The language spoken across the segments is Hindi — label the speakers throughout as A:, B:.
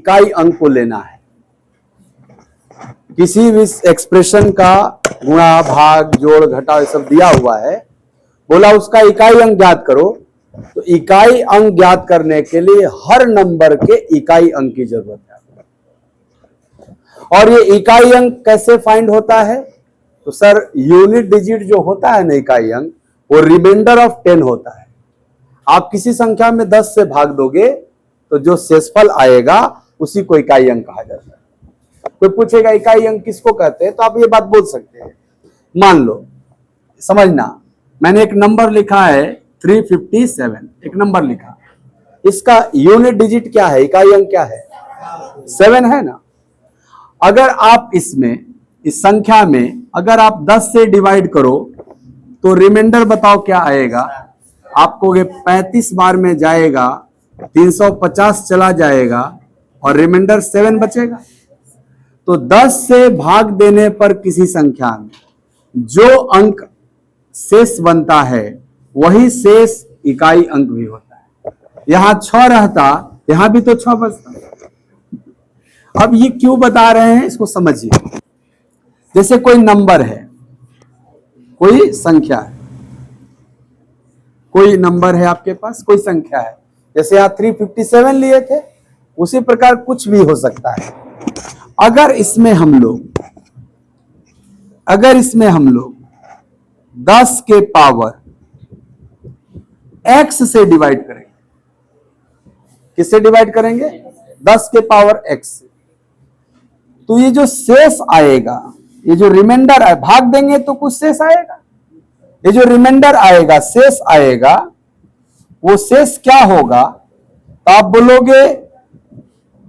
A: इकाई अंक को लेना है। किसी भी एक्सप्रेशन का गुणा, भाग, जोड़, घटाव ये सब दिया हुआ है, बोला उसका इकाई अंक ज्ञात करो। तो इकाई अंक ज्ञात करने के लिए हर नंबर के इकाई अंक की जरूरत है। और ये इकाई अंक कैसे फाइंड होता है? तो सर यूनिट डिजिट जो होता है ना इकाई अंक, वो रिमाइंडर ऑफ 10 होता है। आप किसी संख्या में 10 से भाग दोगे तो जो शेषफल आएगा उसी को इकाई अंक कहा जाता है। कोई पूछेगा इकाई अंक किसको कहते हैं, तो आप ये बात बोल सकते हैं। मान लो, समझना, मैंने एक नंबर लिखा है 357, एक नंबर लिखा, इसका यूनिट डिजिट क्या है, इकाई अंक क्या है? 7 है ना। अगर आप इसमें, इस संख्या में अगर आप 10 से डिवाइड करो तो रिमाइंडर बताओ क्या आएगा? आपको ये 35 बार में जाएगा, 350 चला जाएगा और रिमाइंडर 7 बचेगा। तो 10 से भाग देने पर किसी संख्या में जो अंक शेष बनता है वही शेष इकाई अंक भी होता है। यहां 6 रहता, यहां भी तो 6 बचता। अब ये क्यों बता रहे हैं इसको समझिए। जैसे कोई नंबर है, कोई संख्या है, कोई नंबर है आपके पास, कोई संख्या है, जैसे यहां 357 लिए थे, उसी प्रकार कुछ भी हो सकता है। अगर इसमें हम लोग 10 के पावर x से डिवाइड करेंगे, किससे डिवाइड करेंगे? 10 के पावर x से, तो ये जो शेष आएगा, ये जो रिमाइंडर है, भाग देंगे तो कुछ शेष आएगा। ये जो रिमाइंडर आएगा, शेष आएगा, वो शेष क्या होगा? तो आप बोलोगे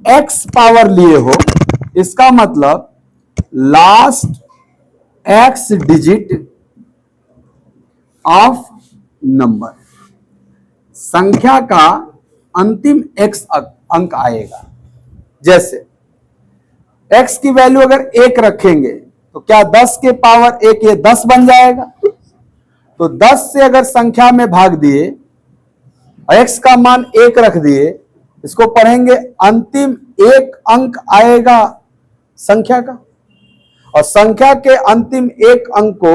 A: x पावर लिए हो, इसका मतलब last x digit of number, संख्या का अंतिम x अंक आएगा। जैसे x की वैल्यू अगर 1 रखेंगे तो क्या 10 के पावर 1 ये 10 बन जाएगा? तो 10 से अगर संख्या में भाग दिए, x का मान 1 रख दिए, इसको पढ़ेंगे अंतिम 1 अंक आएगा संख्या का, और संख्या के अंतिम 1 अंक को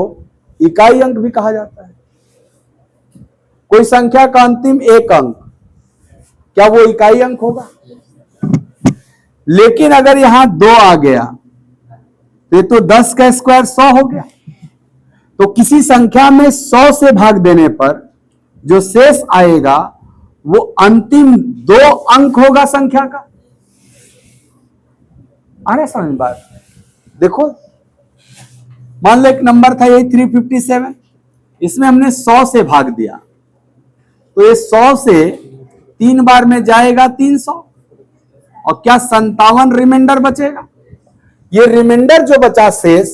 A: इकाई अंक भी कहा जाता है। कोई संख्या का अंतिम 1 अंक, क्या वो इकाई अंक होगा? लेकिन अगर यहां 2 आ गया तो ये तो 10 का स्क्वायर 100 हो गया। तो किसी संख्या में 100 से भाग देने पर जो शेष आएगा वो अंतिम 2 अंक होगा संख्या का। आ रहा है समझ बात? देखो, मान लो एक नंबर था यही 357, इसमें हमने 100 से भाग दिया, तो ये 100 से 3 बार में जाएगा 300, और क्या 57 रिमाइंडर बचेगा। ये रिमाइंडर जो बचा शेष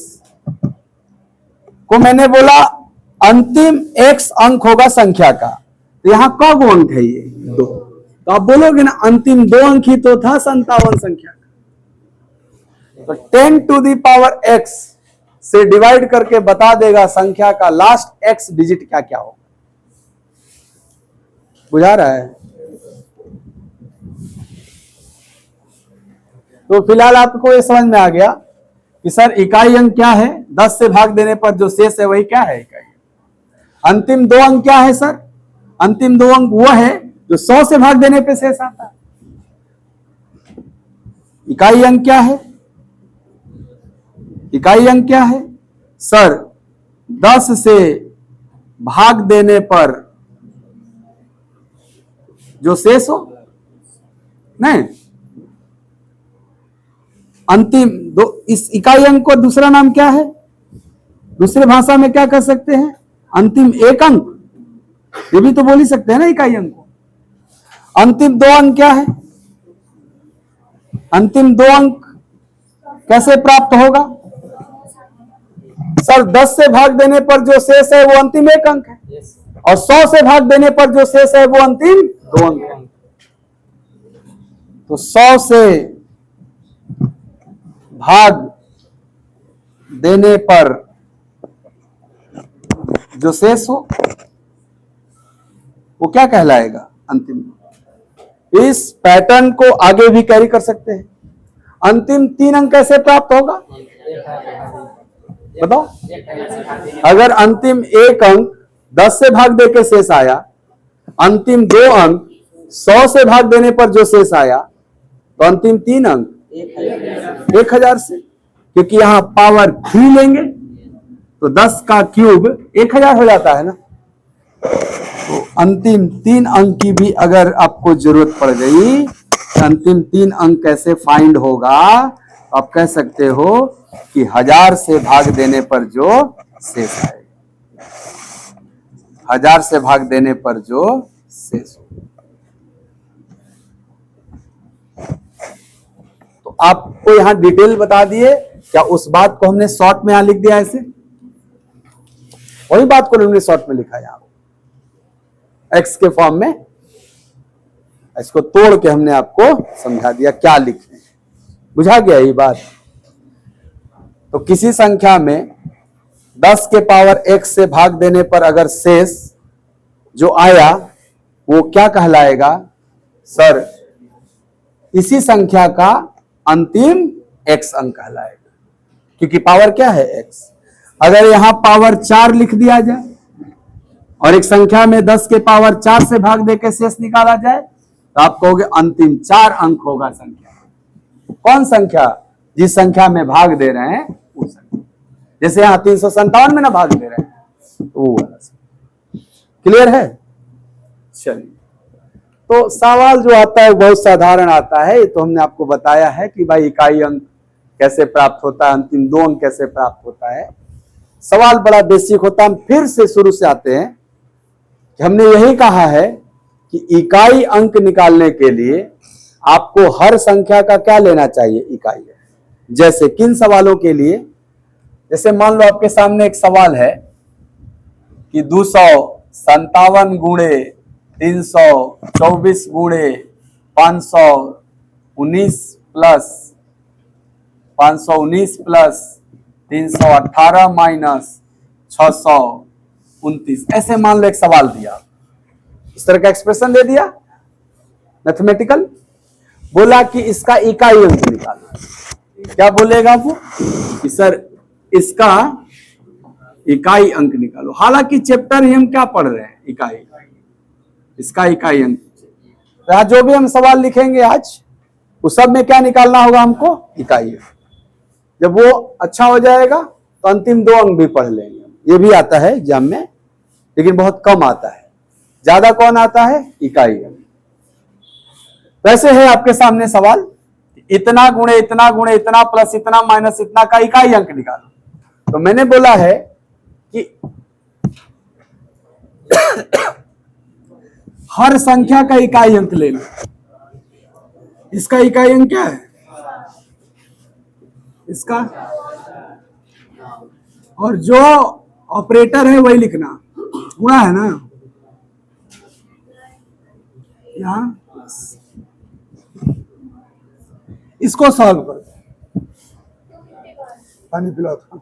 A: को मैंने बोला अंतिम x अंक होगा संख्या का। तो यहां कौन अंक है? ये 2। तो आप बोलोगे ना अंतिम 2 अंक ही तो था 57 संख्या का। तो 10 टू द पावर x से डिवाइड करके बता देगा संख्या का लास्ट x डिजिट क्या क्या होगा। बुझा रहा है? तो फिलहाल आपको ये समझ में आ गया कि सर इकाई अंक क्या है? 10 से भाग देने पर जो शेष है वही क्या है? इकाई अंक। अंतिम 2 अंक क्या है सर? अंतिम 2 अंक वो है जो 100 से भाग देने पे शेष आता है। इकाई अंक क्या है? इकाई अंक क्या है सर? 10 से भाग देने पर जो शेष हो, नहीं, अंतिम 2। इस इकाई अंक को दूसरा नाम क्या है? दूसरे भाषा में क्या कर सकते हैं? अंतिम 1 अंक, ये भी तो बोल ही सकते हैं ना इकाई अंक को। अंतिम 2 अंक क्या है? अंतिम 2 अंक कैसे प्राप्त होगा सर? 10 से भाग देने पर जो शेष है वो अंतिम 1 अंक है, और 100 से भाग देने पर जो शेष है वो अंतिम 2 अंक है। तो 100 से भाग देने पर जो शेष हो वो क्या कहलाएगा? अंतिम। इस पैटर्न को आगे भी कैरी कर सकते हैं। अंतिम 3 अंक कैसे प्राप्त होगा बताओ। अगर अंतिम 1 अंक 10 से भाग दे के शेष आया, अंतिम 2 अंक 100 से भाग देने पर जो शेष आया, तो अंतिम 3 अंक 1000 से, क्योंकि यहां पावर 3 लेंगे तो 10 का क्यूब 1000 हो जाता है ना। तो अंतिम 3 अंक की भी अगर आपको जरूरत पड़ गई, अंतिम 3 अंक कैसे फाइंड होगा, आप कह सकते हो कि 1000 से भाग देने पर जो शेष आएगा, 1000 से भाग देने पर जो शेष हो। तो आपको यहां डिटेल बता दिए, क्या उस बात को हमने शॉर्ट में यहां लिख दिया ऐसे, वही बात को हमने शॉर्ट में लिखा यहां एक्स के फॉर्म में, इसको तोड़ के हमने आपको समझा दिया क्या लिखें, बुझा गया ये बात। तो किसी संख्या में 10 के पावर x से भाग देने पर अगर शेष जो आया वो क्या कहलाएगा सर, इसी संख्या का अंतिम x अंक कहलाएगा, क्योंकि पावर क्या है x। अगर यहां पावर 4 लिख दिया जाए और एक संख्या में 10 के पावर 4 से भाग देकर शेष निकाला जाए, तो आप कहोगे अंतिम 4 अंक होगा संख्या। कौन संख्या, जिस संख्या में भाग दे रहे हैं वो संख्या, जैसे यहां 357 में ना भाग दे रहे हैं तो वो वाला संख्या। क्लियर है। चलिए, तो सवाल जो आता है बहुत साधारण आता है, ये तो हमने आपको बताया है कि भाई इकाई अंक कैसे प्राप्त होता है, अंतिम 2 अंक कैसे प्राप्त होता है। सवाल बड़ा बेसिक होता है। हम फिर से शुरू से आते हैं कि हमने यही कहा है कि इकाई अंक निकालने के लिए आपको हर संख्या का क्या लेना चाहिए, इकाई। जैसे किन सवालों के लिए, जैसे मान लो आपके सामने एक सवाल है कि 257 गुणे 324 गुणे 519 प्लस 318 माइनस 629, ऐसे मान लो एक सवाल दिया, इस तरह का एक्सप्रेशन दे दिया मैथमेटिकल, बोला कि इसका इकाई अंक निकालो। क्या बोलेगा वो कि सर इसका इकाई अंक निकालो। हालांकि चैप्टर ही हम क्या पढ़ रहे हैं, इकाई, इसका इकाई अंक। तो आज जो भी हम सवाल लिखेंगे आज, उस सब में क्या निकालना होगा हमको, इकाई अंक। जब वो अच्छा हो जाएगा तो अंतिम 2 अंक भी पढ़ लेंगे। ये भी आता है एग्जाम में, लेकिन बहुत कम आता है। ज्यादा कौन आता है, इकाई अंक। वैसे है आपके सामने सवाल, इतना गुणे इतना गुणे इतना प्लस इतना माइनस इतना का इकाई अंक निकालो। तो मैंने बोला है कि हर संख्या का इकाई अंक ले लो। इसका इकाई अंक क्या है, इसका, और जो ऑपरेटर है वही लिखना, गुणा है ना यहां, इसको सॉल्व कर दो। पानी पिलाओ था।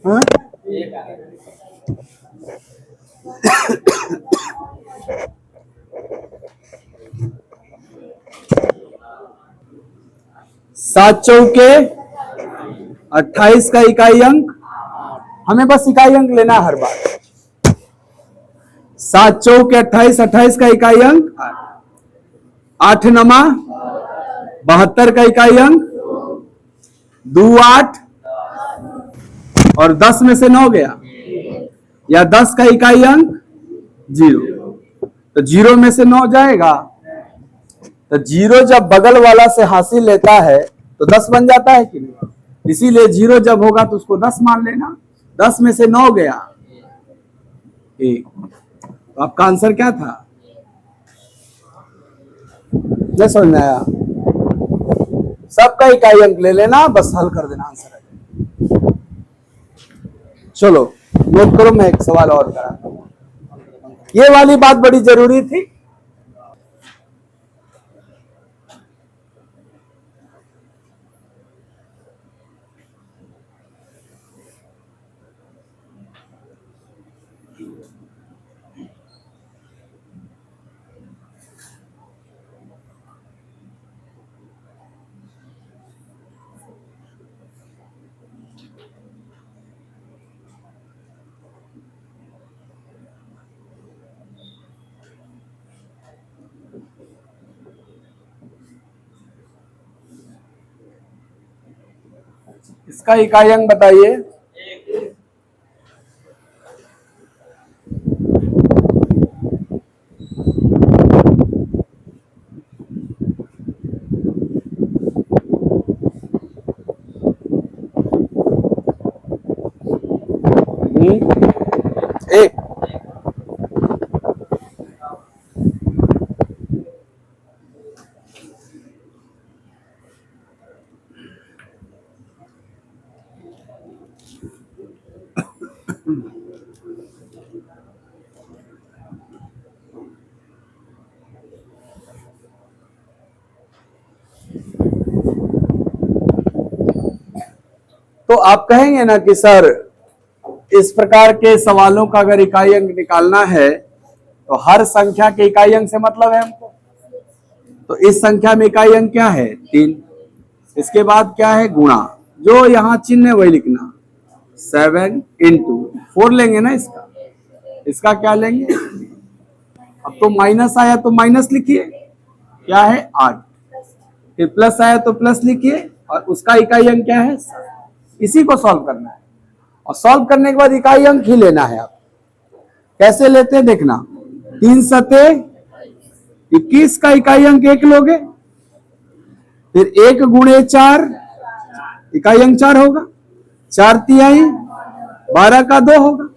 A: हाँ? सात चौके 28 का इकाई अंक, हमें बस इकाई अंक लेना हर बार। 7 चौके 28, 28 का इकाई अंक 8 नमा 72 का इकाई अंक 2 8, और 10 में से 9 गया, या 10 का इकाई अंक 0, तो 0 में से 9 जाएगा, तो 0 जब बगल वाला से हासिल लेता है तो 10 बन जाता है कि नहीं। इसीलिए 0 जब होगा तो उसको 10 मान लेना। 10 में से 9 गया 1, तो आपका आंसर क्या था, नहीं समझ में आया। सबका इकाई अंक ले लेना, बस हल कर देना, आंसर है। चलो नोट करो, मैं एक सवाल और कराता हूं। ये वाली बात बड़ी जरूरी थी। इसका इकाई अंक बताइए। एक। तो आप कहेंगे ना कि सर इस प्रकार के सवालों का अगर इकाई अंक निकालना है तो हर संख्या के इकाई अंक से मतलब है हमको। तो इस संख्या में इकाई अंक क्या है? 3। इसके बाद क्या है? गुणा। जो यहां चिन्ह है वही लिखना। 7 इंटू 4 लेंगे ना इसका। इसका क्या लेंगे? अब तो माइनस आया तो माइनस लिखिए, क्या है? 8। फिर प्लस आया तो प्लस लिखिए और उसका इकाई अंक क्या है? 7। इसी को सॉल्व करना है और सॉल्व करने के बाद इकाई अंक ही लेना है। आप कैसे लेते हैं देखना। 3 सते 21 का इकाई अंक 1 लोगे, फिर 1 गुणे 4 इकाई अंक 4 होगा, 4 तिहाई 12 का 2 होगा।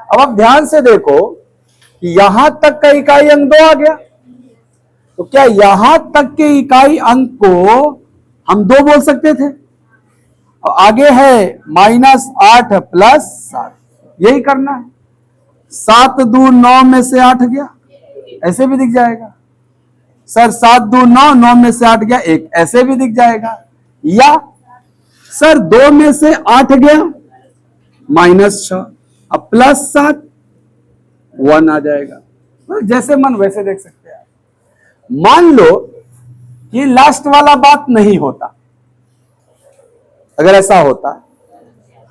A: अब आप ध्यान से देखो कि यहां तक का इकाई अंक 2 आ गया, तो क्या यहां तक के इकाई अंक को हम 2 बोल सकते थे? और आगे है -8 प्लस 7, यही करना है। 7 दूर 9 में से 8 गया, ऐसे भी दिख जाएगा। सर 7 दूर 9, 9 में से 8 गया 1, ऐसे भी दिख जाएगा। या सर 2 में से 8 गया -6, अब +7 1 आ जाएगा। जैसे मन वैसे देख सकते हैं। मान लो कि लास्ट वाला बात नहीं होता, अगर ऐसा होता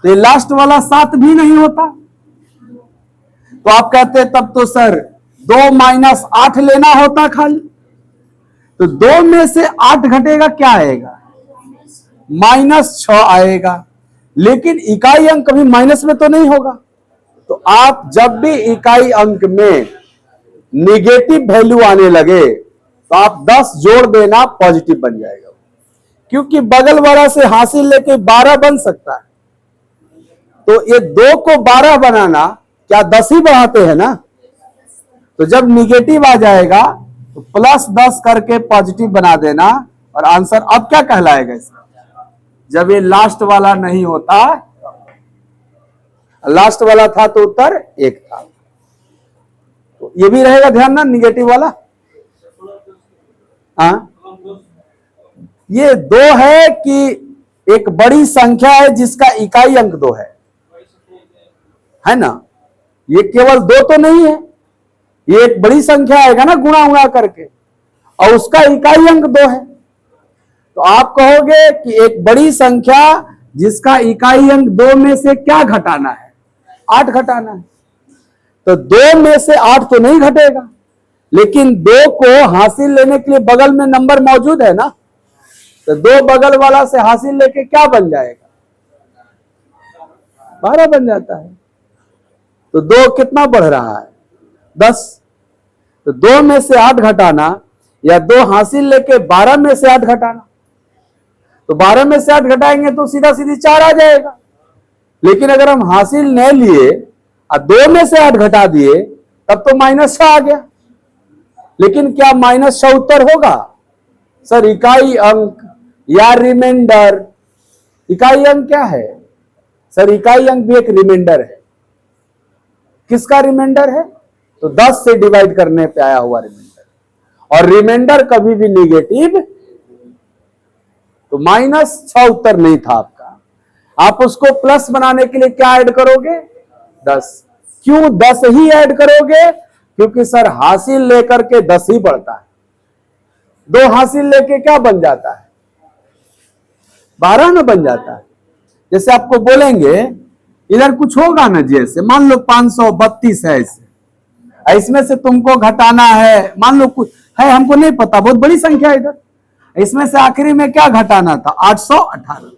A: तो ये लास्ट वाला 7 भी नहीं होता, तो आप कहते तब तो सर 2 - 8 लेना होता खाली। तो 2 में से 8 घटेगा, क्या आएगा? -6 आएगा। लेकिन इकाई अंक कभी माइनस में तो नहीं होगा। तो आप जब भी इकाई अंक में निगेटिव वैल्यू आने लगे तो आप 10 जोड़ देना, पॉजिटिव बन जाएगा। क्योंकि बगल वाला से हासिल लेके 12 बन सकता है, तो ये 2 को 12 बनाना क्या 10 ही बढ़ाते हैं ना। तो जब निगेटिव आ जाएगा तो +10 करके पॉजिटिव बना देना, और आंसर अब क्या कहलाएगा इसका? जब ये लास्ट वाला नहीं होता, लास्ट वाला था तो उत्तर 1 था। तो ये भी रहेगा ध्यान ना, निगेटिव वाला। हाँ, ये 2 है कि एक बड़ी संख्या है जिसका इकाई अंक 2 है ना। ये केवल 2 तो नहीं है, ये एक बड़ी संख्या आएगा ना गुणा उड़ा करके, और उसका इकाई अंक 2 है। तो आप कहोगे कि एक बड़ी संख्या जिसका इकाई अंक 2 में से क्या घटाना है? 8 घटाना है। तो 2 में से 8 तो नहीं घटेगा, लेकिन 2 को हासिल लेने के लिए बगल में नंबर मौजूद है ना। तो 2 बगल वाला से हासिल लेके क्या बन जाएगा? 12 बन जाता है। तो 2 कितना बढ़ रहा है? 10। तो 2 में से 8 घटाना या 2 हासिल लेके 12 में से 8 घटाना, तो 12 में से 8 घटाएंगे तो सीधा सीधी 4 आ जाएगा। लेकिन अगर हम हासिल नहीं लिए और 2 में से 8 घटा दिए तब तो -6 आ गया। लेकिन क्या -6 उत्तर होगा? सर इकाई अंक या रिमाइंडर, इकाई अंक क्या है? सर इकाई अंक भी एक रिमाइंडर है। किसका रिमाइंडर है? तो 10 से डिवाइड करने पे आया हुआ रिमाइंडर। और रिमाइंडर कभी भी निगेटिव, तो -6 उत्तर नहीं था आपका। आप उसको प्लस बनाने के लिए क्या ऐड करोगे? 10। क्यों 10 ही ऐड करोगे? क्योंकि सर हासिल लेकर के 10 ही बढ़ता है। 2 हासिल लेके क्या बन जाता है? 12 ना बन जाता है। जैसे आपको बोलेंगे इधर कुछ होगा ना, जैसे मान लो 532 है, इसमें से तुमको घटाना है, मान लो कुछ है, हमको नहीं पता, बहुत बड़ी संख्या है इधर, इसमें से आखिरी में क्या घटाना था? 818।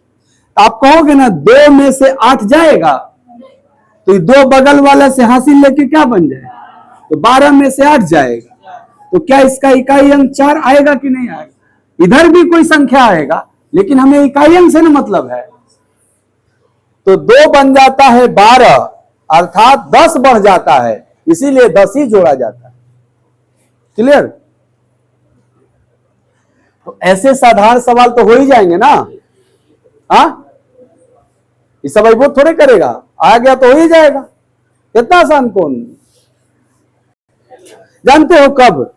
A: तो आप कहोगे ना 2 में से 8 जाएगा, तो 2 बगल वाला से हासिल लेके क्या बन जाएगा, तो 12 में से 8 जाएगा। तो क्या इसका इकाई अंक 4 आएगा कि नहीं आएगा? इधर भी कोई संख्या आएगा, लेकिन हमें इकाई अंक से ना मतलब है। तो 2 बन जाता है 12, अर्थात 10 बढ़ जाता है, इसीलिए 10 ही जोड़ा जाता है। क्लियर? तो ऐसे साधारण सवाल तो हो ही जाएंगे ना। इस सवाल वो थोड़े करेगा, आ गया तो हो ही जाएगा। इतना आसान कौन? जानते हो कब?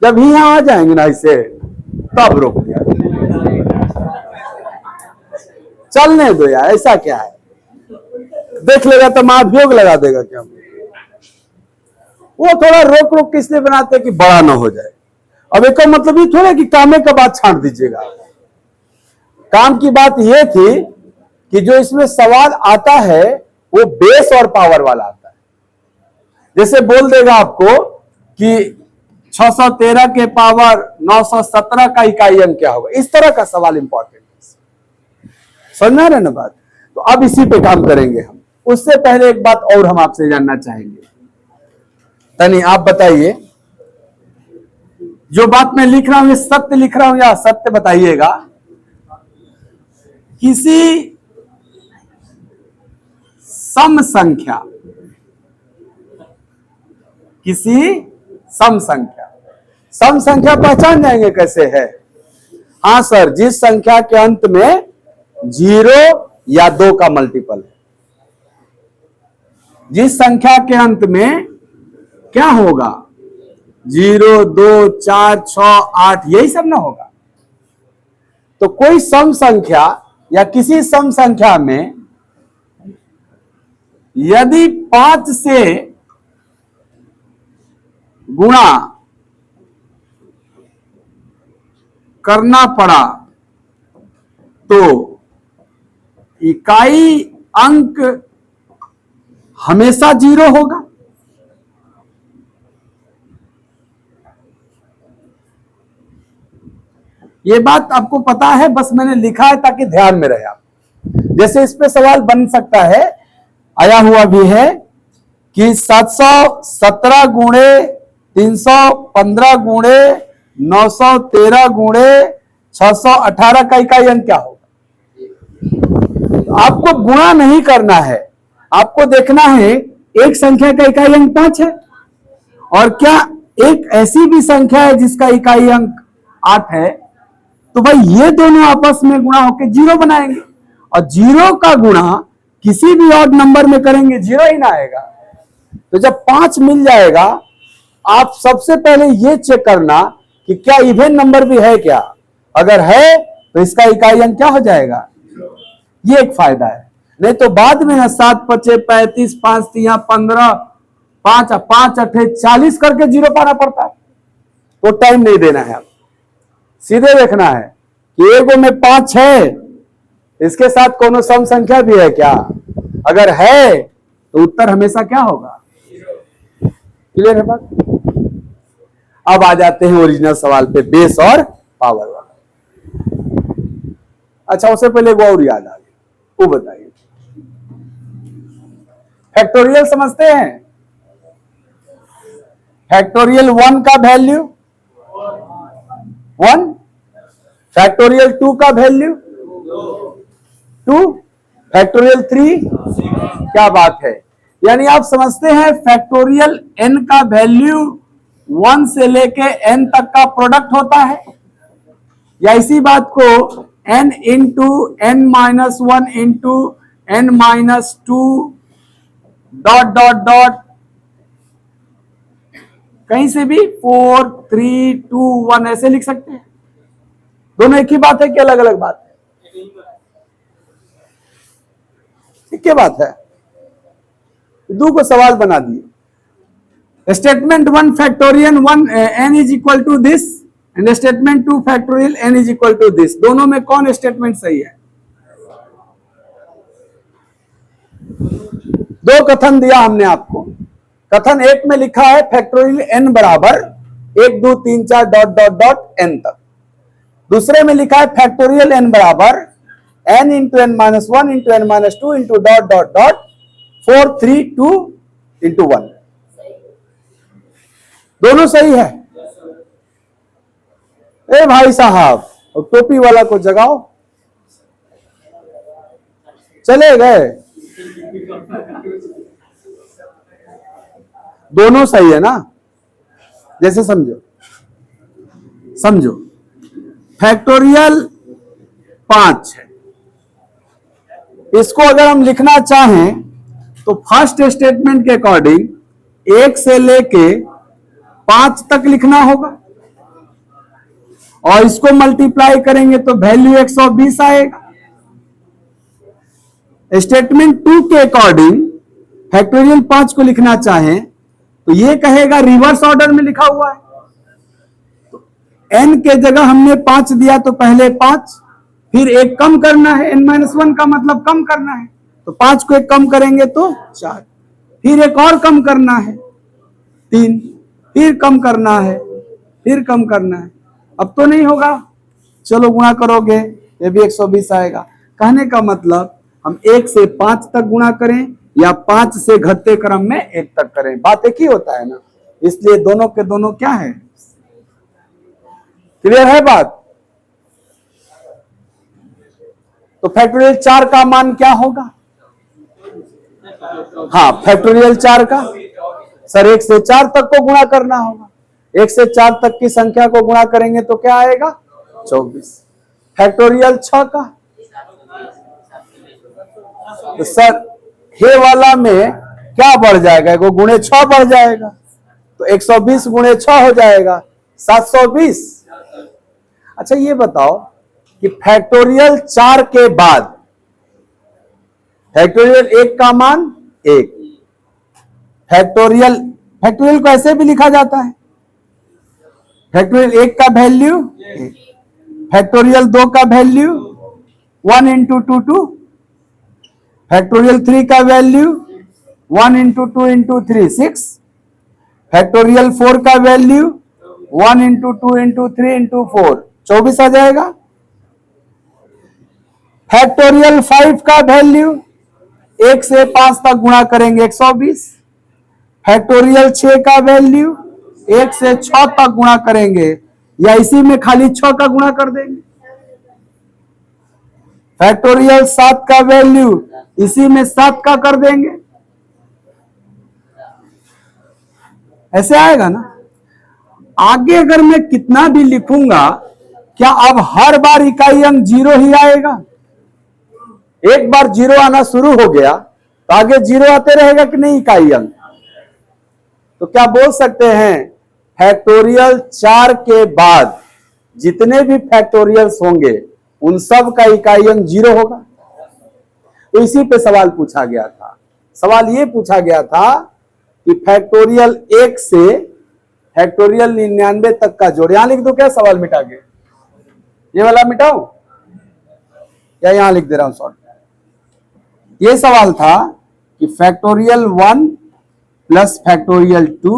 A: जब ही यहां आ जाएंगे ना इसे, तब रोक दिया। चलने दो यार, ऐसा क्या है? देख लेगा तो महाभियोग लगा देगा क्या? वो थोड़ा रोक रोक के इसलिए बनाते हैं कि बड़ा ना हो जाए। अब एक मतलब ये थोड़ा कि कामे का बात छांट दीजिएगा। काम की बात ये थी कि जो इसमें सवाल आता है वो बेस और पावर वाला आता है। जैसे बोल देगा आपको कि 613 के पावर 917 का इकाई अंक क्या होगा, इस तरह का सवाल इंपॉर्टेंट है। समझ में आ रहा है ना बात? तो अब इसी पे काम करेंगे हम। उससे पहले एक बात और हम आपसे जानना चाहेंगे। तनी आप बताइए, जो बात मैं लिख रहा हूं ये सत्य लिख रहा हूं या असत्य बताइएगा। किसी सम संख्या, किसी सम संख्या, सम संख्या पहचान जाएंगे कैसे है? हां सर, जिस संख्या के अंत में 0 या 2 का मल्टीपल है। जिस संख्या के अंत में क्या होगा, 0, 2, 4, 6, 8, यही सब ना होगा। तो कोई सम संख्या या किसी सम संख्या में यदि 5 से गुणा करना पड़ा तो इकाई अंक हमेशा 0 होगा। ये बात आपको पता है, बस मैंने लिखा है ताकि ध्यान में रहे आप। जैसे इस पे सवाल बन सकता है, आया हुआ भी है कि 717 गुणे 315 गुणे 913 गुणे 618 का इकाई अंक क्या होगा। आपको गुणा नहीं करना है, आपको देखना है एक संख्या का इकाई अंक 5 है और क्या एक ऐसी भी संख्या है जिसका इकाई अंक 8 है, तो भाई ये दोनों आपस में गुणा होकर 0 बनाएंगे। और 0 का गुणा किसी भी ऑड नंबर में करेंगे 0 ही ना आएगा। तो जब 5 मिल जाएगा, आप सबसे पहले ये चेक करना कि क्या इवन नंबर भी है क्या। अगर है तो इसका इकाई अंक क्या हो जाएगा, ये एक फायदा है। नहीं तो बाद में ना 7 5 35 5 3 15 5 5 8 40 करके 0 पाना पड़ता है। तो टाइम नहीं देना है, आप सीधे देखना है कि एगो में 5 है, इसके साथ कोनो सम संख्या भी है क्या। अगर है तो उत्तर हमेशा क्या होगा, क्लियर है बात। अब आ जाते हैं ओरिजिनल सवाल पे, बेस और पावर वाला। अच्छा, उससे पहले वो और याद आ गया, वो बताइए। फैक्टोरियल समझते हैं? फैक्टोरियल 1 का वैल्यू 1, फैक्टोरियल 2 का वैल्यू 2, फैक्टोरियल 3, क्या बात है। यानी आप समझते हैं फैक्टोरियल n का वैल्यू 1 से लेके n तक का प्रोडक्ट होता है, या इसी बात को n into n minus 1 into n minus 2 dot dot dot, कहीं से भी 4 3 2 1 ऐसे लिख सकते हैं। दोनों एक ही बात है कि अलग अलग बात है? एक ही बात है। दो को सवाल बना दिए। Statement 1 factorial 1 n is equal to this and statement 2 factorial n is equal to this. दोनों में कौन स्टेटमेंट सही है? दो कथन दिया हमने आपको। कथन 1 में लिखा है फैक्टोरियल n बराबर 1 2 3 4 डॉट डॉट डॉट n तक। दूसरे में लिखा है फैक्टोरियल n बराबर n into n minus 1 into n minus 2 into dot dot dot 4 3 2 into 1। दोनों सही है। ए भाई साहब, टोपी वाला को जगाओ, चले गए। दोनों सही है ना? जैसे समझो फैक्टोरियल 5 है, इसको अगर हम लिखना चाहें तो फर्स्ट स्टेटमेंट के अकॉर्डिंग 1 से लेके 5 तक लिखना होगा, और इसको मल्टीप्लाई करेंगे तो वैल्यू 120 आएगा। स्टेटमेंट 2 के अकॉर्डिंग फैक्टोरियल 5 को लिखना चाहें तो ये कहेगा रिवर्स ऑर्डर में लिखा हुआ है, तो n के जगह हमने 5 दिया तो पहले 5, फिर एक कम करना है, n-1 का मतलब कम करना है, तो 5 को एक कम करेंगे तो 4, फिर एक और कम करना है 3, फिर कम करना है, फिर कम करना है। अब तो नहीं होगा, चलो गुणा करोगे ये भी 120 आएगा। कहने का मतलब हम 1 से 5 तक गुणा करें या 5 से घटते क्रम में 1 तक करें, बात एक ही होता है ना, इसलिए दोनों के दोनों क्या है, क्लियर है बात। तो फैक्टोरियल 4 का मान क्या होगा? हाँ, फैक्टोरियल 4 का सर 1 से 4 तक को गुणा करना होगा, 1 से 4 तक की संख्या को गुणा करेंगे तो क्या आएगा? 24। फैक्टोरियल 6 का तो सर हे वाला में क्या बढ़ जाएगा, वो गुणे 6 बढ़ जाएगा, तो 120 गुणे 6 हो जाएगा 720। अच्छा ये बताओ कि फैक्टोरियल 4 के बाद फैक्टोरियल 1 का मान 1, फैक्टोरियल को ऐसे भी लिखा जाता है, फैक्टोरियल 1 का वैल्यू 1, फैक्टोरियल 2 का वैल्यू 1 इंटू 2 2, फैक्टोरियल 3 का वैल्यू 1 इंटू 2 इंटू 3 6, फैक्टोरियल 4 का वैल्यू 1 इंटू 2 इंटू 3 इंटू 4 24 आ जाएगा। फैक्टोरियल 5 का वैल्यू 1 से 5 तक गुणा करेंगे 120, फैक्टोरियल 6 का वैल्यू 1 से 6 तक गुणा करेंगे या इसी में खाली 6 का गुणा कर देंगे, फैक्टोरियल 7 का वैल्यू इसी में 7 का कर देंगे, ऐसे आएगा ना। आगे अगर मैं कितना भी लिखूंगा, क्या अब हर बार इकाई अंक 0 ही आएगा? एक बार 0 आना शुरू हो गया तो आगे 0 आते रहेगा कि नहीं इकाई अंक? तो क्या बोल सकते हैं फैक्टोरियल 4 के बाद जितने भी फैक्टोरियल्स होंगे उन सब का इकाई अंक 0 होगा? तो इसी पे सवाल पूछा गया था। सवाल ये पूछा गया था कि फैक्टोरियल 1 से फैक्टोरियल 99 तक का जोड़, यहां लिख दो क्या सवाल मिटा के, ये वाला मिटाओ या यहां लिख दे रहा हूं शॉर्ट। ये सवाल था कि factorial 1 plus factorial 2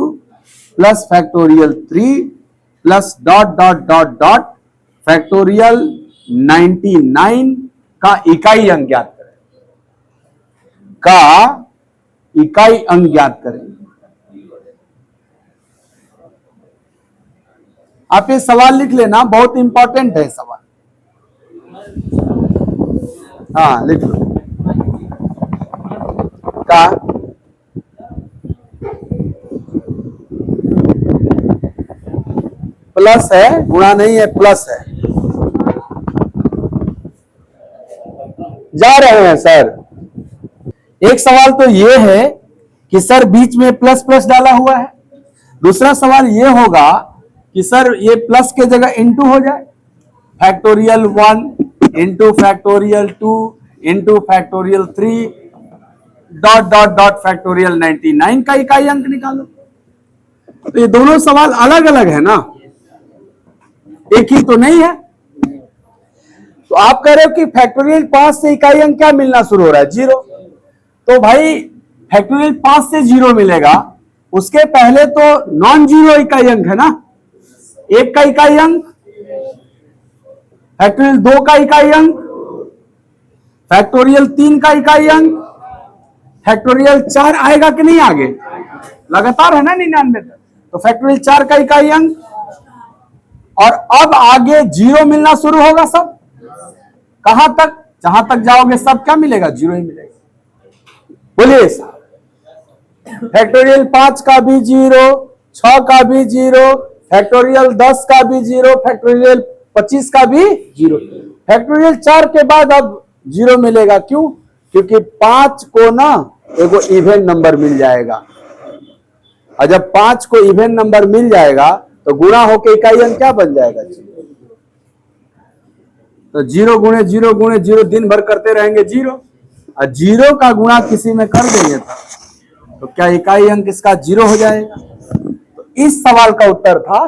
A: plus factorial 3 plus dot dot dot dot factorial 99 का इकाई अंक ज्ञात करें, का इकाई अंक ज्ञात करें। आप ये सवाल लिख लेना, बहुत इंपॉर्टेंट है सवाल। हाँ लिख लो, का प्लस है, गुणा नहीं है, प्लस है। जा रहे हैं सर। एक सवाल तो ये है कि सर बीच में प्लस प्लस डाला हुआ है, दूसरा सवाल ये होगा कि सर ये प्लस के जगह इंटू हो जाए, factorial 1 into factorial 2 into factorial 3 dot dot dot factorial 99 का इकाई अंक निकालो। तो ये दोनों सवाल अलग अलग है ना, एक ही तो नहीं है। तो आप कह रहे हो कि फैक्टोरियल 5 से इकाई अंक क्या मिलना शुरू हो रहा है? 0। तो भाई फैक्टोरियल 5 से 0 मिलेगा, उसके पहले तो नॉन जीरो इकाई अंक है ना, 1 का इकाई अंक, फैक्टोरियल 2 का इकाई अंक, फैक्टोरियल 3 का इकाई अंक, फैक्टोरियल 4 आएगा कि नहीं आगे, लगातार है ना 99 तक, तो फैक्टोरियल 4 का इकाई अंक। और अब आगे जीरो मिलना शुरू होगा सब, कहां तक, जहां तक जाओगे सब क्या मिलेगा, जीरो ही मिलेगा। बोलिए फैक्टोरियल 5 का भी जीरो, 6 का भी जीरो, फैक्टोरियल 10 का भी जीरो, फैक्टोरियल 25 का भी जीरो। फैक्टोरियल 4 के बाद अब जीरो मिलेगा, क्यों, क्योंकि 5 को ना एगो इवन नंबर मिल जाएगा, और जब 5 को इवन नंबर मिल जाएगा तो गुणा होके इकाई अंक क्या बन जाएगा, जीरो। तो जीरो गुणे जीरो गुणे जीरो दिन भर करते रहेंगे जीरो, और जीरो का गुणा किसी में कर देंगे तो क्या इकाई अंक इसका जीरो हो जाएगा। तो इस सवाल का उत्तर था,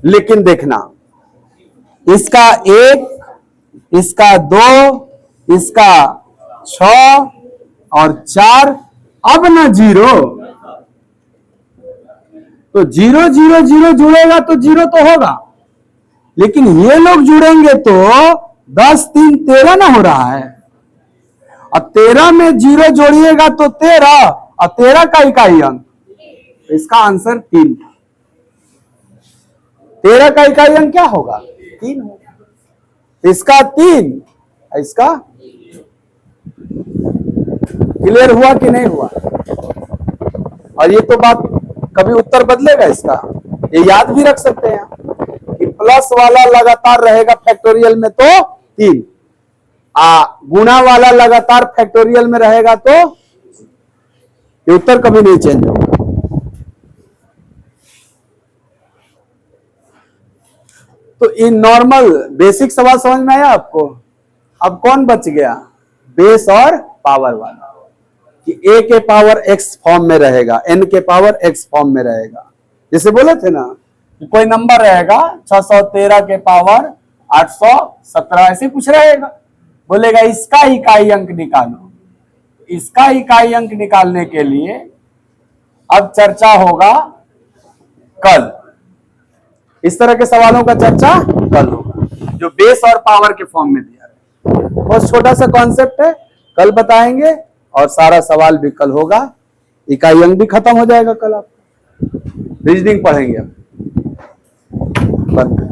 A: लेकिन देखना इसका 1, इसका 2, इसका 6 और 4, अब ना जीरो, तो जीरो जीरो जीरो जुड़ेगा तो जीरो तो होगा, लेकिन ये लोग जुड़ेंगे तो 10 3 13 ना हो रहा है, और 13 में जीरो जोड़िएगा तो 13, और 13 का इकाई अंक, इसका आंसर 3। 13 का इकाई अंक क्या होगा, 3 होगा, इसका 3, इसका क्लियर हुआ कि नहीं हुआ। और ये तो बात कभी उत्तर बदलेगा इसका, ये याद भी रख सकते हैं कि प्लस वाला लगातार रहेगा फैक्टोरियल में तो 3, गुणा वाला लगातार फैक्टोरियल में रहेगा तो ये उत्तर कभी नहीं चेंज होगा। तो इन नॉर्मल बेसिक सवाल समझ में आया आपको। अब कौन बच गया, बेस और पावर वाला, कि a के पावर x फॉर्म में रहेगा, n के पावर x फॉर्म में रहेगा। जैसे बोले थे ना कि कोई नंबर रहेगा 613 के पावर 817, ऐसे कुछ रहेगा, बोलेगा इसका इकाई अंक निकालो। इसका इकाई अंक निकालने के लिए अब चर्चा होगा कल, इस तरह के सवालों का चर्चा कल होगा, जो बेस और पावर के फॉर्म में दिया है। बहुत छोटा सा कॉन्सेप्ट है, कल बताएंगे, और सारा सवाल भी कल होगा, इकाई अंक भी खत्म हो जाएगा कल, आप रीजनिंग पढ़ेंगे। अब बंद।